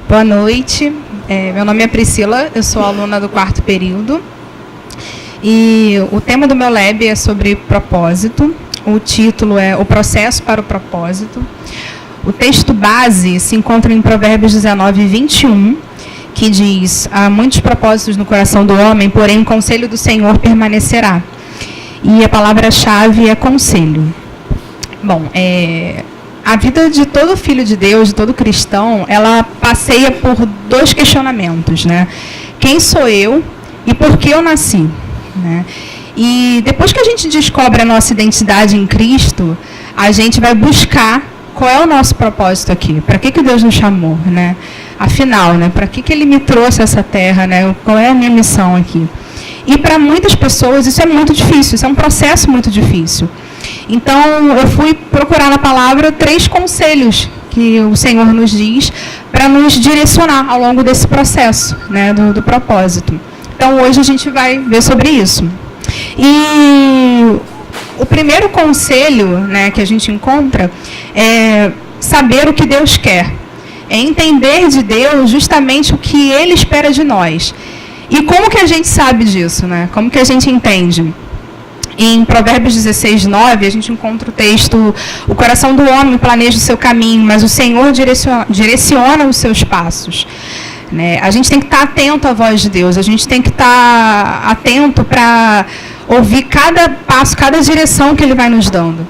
Boa noite, meu nome é Priscila, eu sou aluna do 4º período e o tema do meu lab é sobre propósito. O título é O Processo para o Propósito. O texto base se encontra em Provérbios 19, 21, que diz: há muitos propósitos no coração do homem, porém o conselho do Senhor permanecerá. E a palavra-chave é conselho. Bom, a vida de todo filho de Deus, de todo cristão, ela passeia por dois questionamentos, né? Quem sou eu e por que eu nasci? Né? E depois que a gente descobre a nossa identidade em Cristo, a gente vai buscar qual é o nosso propósito aqui, para que Deus nos chamou, né? Afinal, né? Para que Ele me trouxe a essa terra, né? Qual é a minha missão aqui? E para muitas pessoas isso é muito difícil, isso é um processo muito difícil. Então, eu fui procurar na palavra 3 conselhos que o Senhor nos diz para nos direcionar ao longo desse processo, né, do propósito. Então, hoje a gente vai ver sobre isso. E o primeiro conselho, né, que a gente encontra é saber o que Deus quer. É entender de Deus justamente o que Ele espera de nós. E como que a gente sabe disso, né? Como que a gente entende? Em Provérbios 16, 9, a gente encontra o texto: o coração do homem planeja o seu caminho, mas o Senhor direciona os seus passos. Né? A gente tem que estar atento à voz de Deus, a gente tem que estar atento para ouvir cada passo, cada direção que Ele vai nos dando.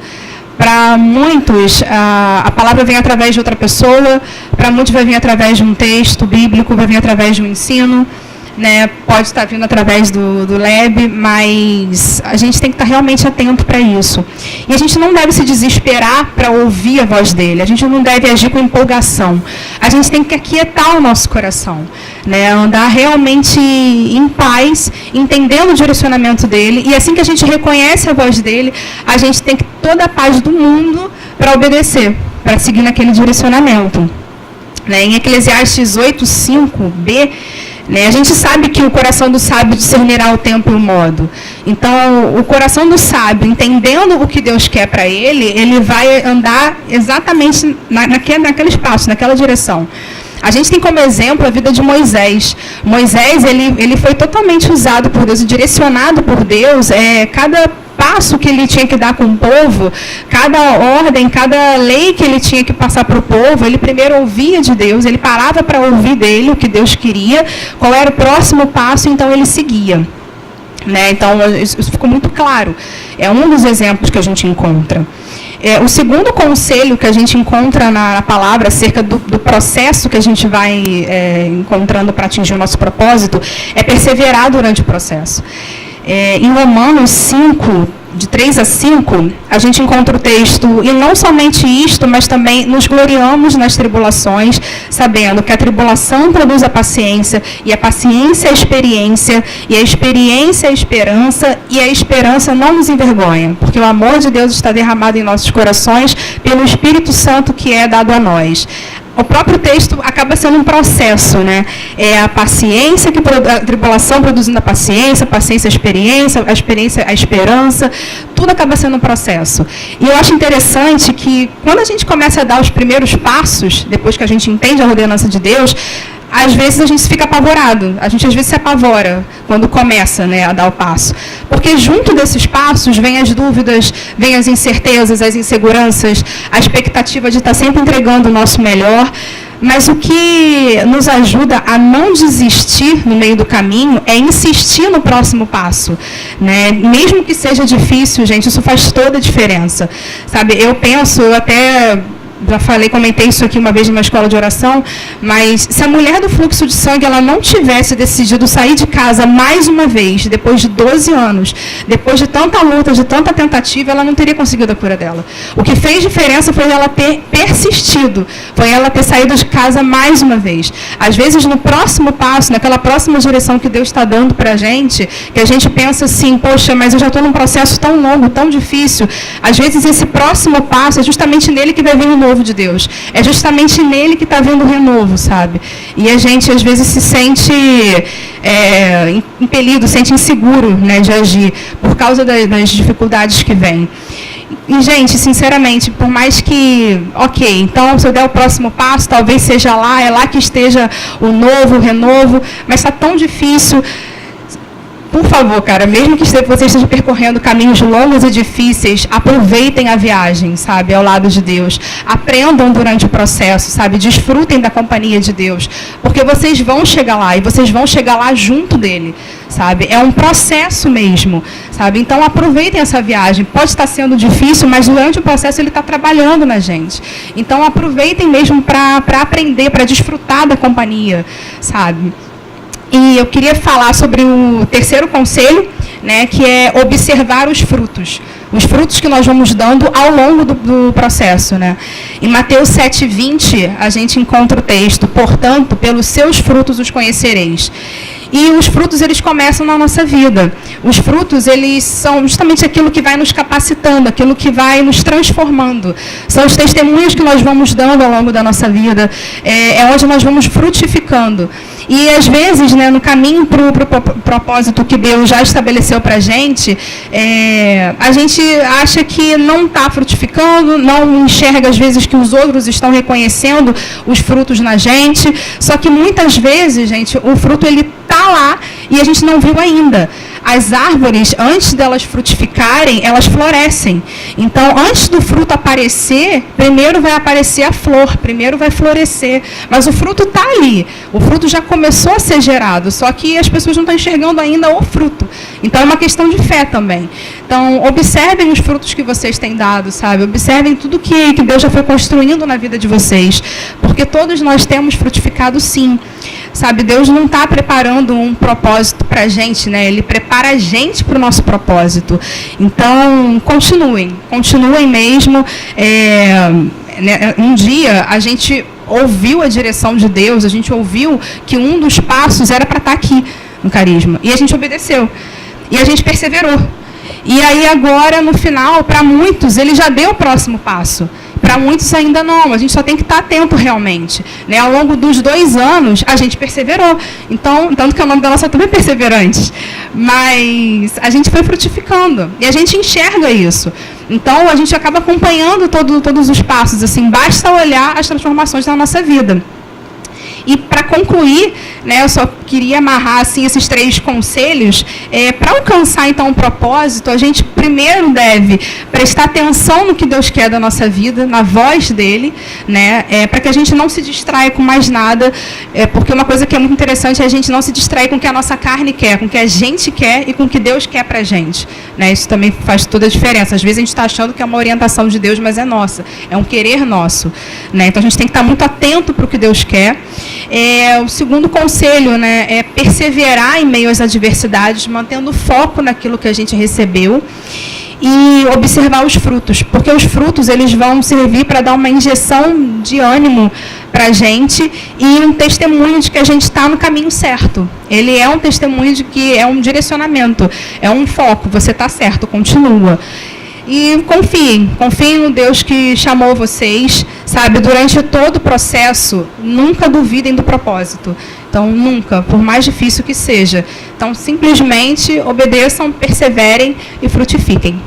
Para muitos, a palavra vem através de outra pessoa, para muitos vai vir através de um texto bíblico, vai vir através de um ensino. Né, pode estar vindo através do lab, mas a gente tem que estar realmente atento para isso. E a gente não deve se desesperar para ouvir a voz dele, a gente não deve agir com empolgação. A gente tem que aquietar o nosso coração, né, andar realmente em paz, entendendo o direcionamento dele, e assim que a gente reconhece a voz dele, a gente tem toda a paz do mundo para obedecer, para seguir naquele direcionamento. Né, em Eclesiastes 8:5b, né, a gente sabe que o coração do sábio discernirá o tempo e o modo. Então, o coração do sábio, entendendo o que Deus quer para ele vai andar exatamente naquele espaço, naquela direção. A gente tem como exemplo a vida de Moisés. Moisés, ele foi totalmente usado por Deus e direcionado por Deus. Cada passo que ele tinha que dar com o povo, cada ordem, cada lei que ele tinha que passar para o povo, ele primeiro ouvia de Deus, ele parava para ouvir dele o que Deus queria, qual era o próximo passo, então ele seguia. Né? Então, isso ficou muito claro. É um dos exemplos que a gente encontra. O segundo conselho que a gente encontra na palavra acerca do processo que a gente vai encontrando para atingir o nosso propósito é perseverar durante o processo. Em Romanos 5, de 3 a 5, a gente encontra o texto: e não somente isto, mas também nos gloriamos nas tribulações, sabendo que a tribulação produz a paciência, e a paciência a experiência, e a experiência a esperança, e a esperança não nos envergonha, porque o amor de Deus está derramado em nossos corações pelo Espírito Santo que é dado a nós. O próprio texto acaba sendo um processo, né? É a paciência, a tribulação produzindo a paciência a experiência a esperança, tudo acaba sendo um processo. E eu acho interessante que quando a gente começa a dar os primeiros passos, depois que a gente entende a ordenança de Deus, às vezes a gente fica apavorado, a gente às vezes se apavora quando começa, né, a dar o passo. Porque junto desses passos vem as dúvidas, vem as incertezas, as inseguranças, a expectativa de estar sempre entregando o nosso melhor. Mas o que nos ajuda a não desistir no meio do caminho é insistir no próximo passo. Né? Mesmo que seja difícil, gente, isso faz toda a diferença. Sabe, eu até já comentei isso aqui uma vez numa escola de oração, mas se a mulher do fluxo de sangue ela não tivesse decidido sair de casa mais uma vez, depois de 12 anos, depois de tanta luta, de tanta tentativa, ela não teria conseguido a cura dela. O que fez diferença foi ela ter persistido, foi ela ter saído de casa mais uma vez. Às vezes, no próximo passo, naquela próxima direção que Deus está dando para a gente, que a gente pensa assim: poxa, mas eu já estou num processo tão longo, tão difícil. Às vezes, esse próximo passo é justamente nele que vai vir o novo de Deus. É justamente nele que está vindo o renovo, sabe? E a gente, às vezes, se sente impelido, sente inseguro, né, de agir, por causa das dificuldades que vêm. E, gente, sinceramente, por mais que, ok, então se eu der o próximo passo, talvez seja lá, é lá que esteja o novo, o renovo, mas está tão difícil. Por favor, cara, mesmo que você esteja percorrendo caminhos longos e difíceis, aproveitem a viagem, sabe, ao lado de Deus. Aprendam durante o processo, sabe, desfrutem da companhia de Deus, porque vocês vão chegar lá e vocês vão chegar lá junto dele, sabe. É um processo mesmo, sabe. Então aproveitem essa viagem. Pode estar sendo difícil, mas durante o processo ele está trabalhando na gente. Então aproveitem mesmo para aprender, para desfrutar da companhia, sabe. E eu queria falar sobre o terceiro conselho, né, que é observar os frutos que nós vamos dando ao longo do processo, né. Em Mateus 7:20, a gente encontra o texto: portanto, pelos seus frutos os conhecereis. E os frutos, eles começam na nossa vida. Os frutos, eles são justamente aquilo que vai nos capacitando, aquilo que vai nos transformando. São os testemunhos que nós vamos dando ao longo da nossa vida, é onde nós vamos frutificando. E, às vezes, né, no caminho para o propósito que Deus já estabeleceu para a gente acha que não está frutificando, não enxerga, às vezes, que os outros estão reconhecendo os frutos na gente. Só que, muitas vezes, gente, o fruto, ele está lá e a gente não viu ainda. As árvores, antes delas frutificarem, elas florescem. Então, antes do fruto aparecer, primeiro vai aparecer a flor, primeiro vai florescer. Mas o fruto está ali. O fruto já começou a ser gerado, só que as pessoas não estão enxergando ainda o fruto. Então, é uma questão de fé também. Então, observem os frutos que vocês têm dado, sabe? Observem tudo que Deus já foi construindo na vida de vocês. Porque todos nós temos frutificado, sim. Sabe, Deus não está preparando um propósito para a gente, né? Ele prepara a gente para o nosso propósito. Então, continuem mesmo. Um dia, a gente ouviu a direção de Deus, a gente ouviu que um dos passos era para estar aqui no Carisma. E a gente obedeceu. E a gente perseverou. E aí, agora, no final, para muitos, ele já deu o próximo passo. Para muitos ainda não, a gente só tem que estar atento realmente, né? Ao longo dos 2 anos, a gente perseverou. Então, tanto que o nome da nossa turma é Perseverantes. Mas a gente foi frutificando. E a gente enxerga isso. Então, a gente acaba acompanhando todos os passos. Assim, basta olhar as transformações na nossa vida. E, para concluir, né, eu só queria amarrar assim, esses 3 conselhos. Para alcançar, então, um propósito, a gente primeiro deve prestar atenção no que Deus quer da nossa vida, na voz dele, né, para que a gente não se distraia com mais nada, porque uma coisa que é muito interessante é a gente não se distrair com o que a nossa carne quer, com o que a gente quer e com o que Deus quer para a gente. Né, isso também faz toda a diferença. Às vezes a gente está achando que é uma orientação de Deus, mas é nossa, é um querer nosso. Né, então a gente tem que estar muito atento para o que Deus quer. O segundo conselho, né, é perseverar em meio às adversidades, mantendo foco naquilo que a gente recebeu e observar os frutos, porque os frutos, eles vão servir para dar uma injeção de ânimo para a gente e um testemunho de que a gente está no caminho certo. Ele é um testemunho de que é um direcionamento, é um foco, você está certo, continua. E confiem no Deus que chamou vocês, sabe? Durante todo o processo, nunca duvidem do propósito. Então, nunca, por mais difícil que seja. Então, simplesmente obedeçam, perseverem e frutifiquem.